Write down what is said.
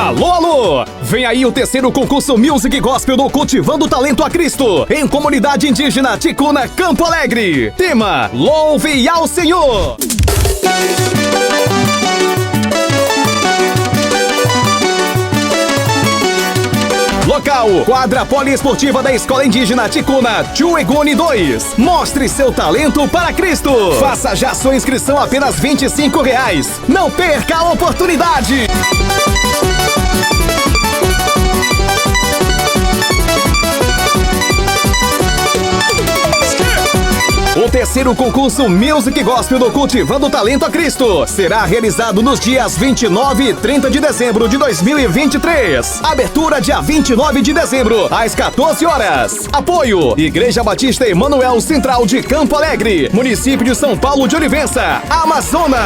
Alô, alô! Vem aí o terceiro concurso Music Gospel do Cultivando Talento a Cristo, em comunidade indígena Ticuna, Campo Alegre. Tema: Louve ao Senhor. Local: quadra poliesportiva da Escola Indígena Ticuna, Tchuegune 2. Mostre seu talento para Cristo. Faça já sua inscrição a apenas R$25. Não perca a oportunidade. O terceiro concurso Music Gospel do Cultivando Talento a Cristo será realizado nos dias 29 e 30 de dezembro de 2023. Abertura dia 29 de dezembro, às 14 horas. Apoio: Igreja Batista Emanuel Central de Campo Alegre, município de São Paulo de Olivença, Amazonas.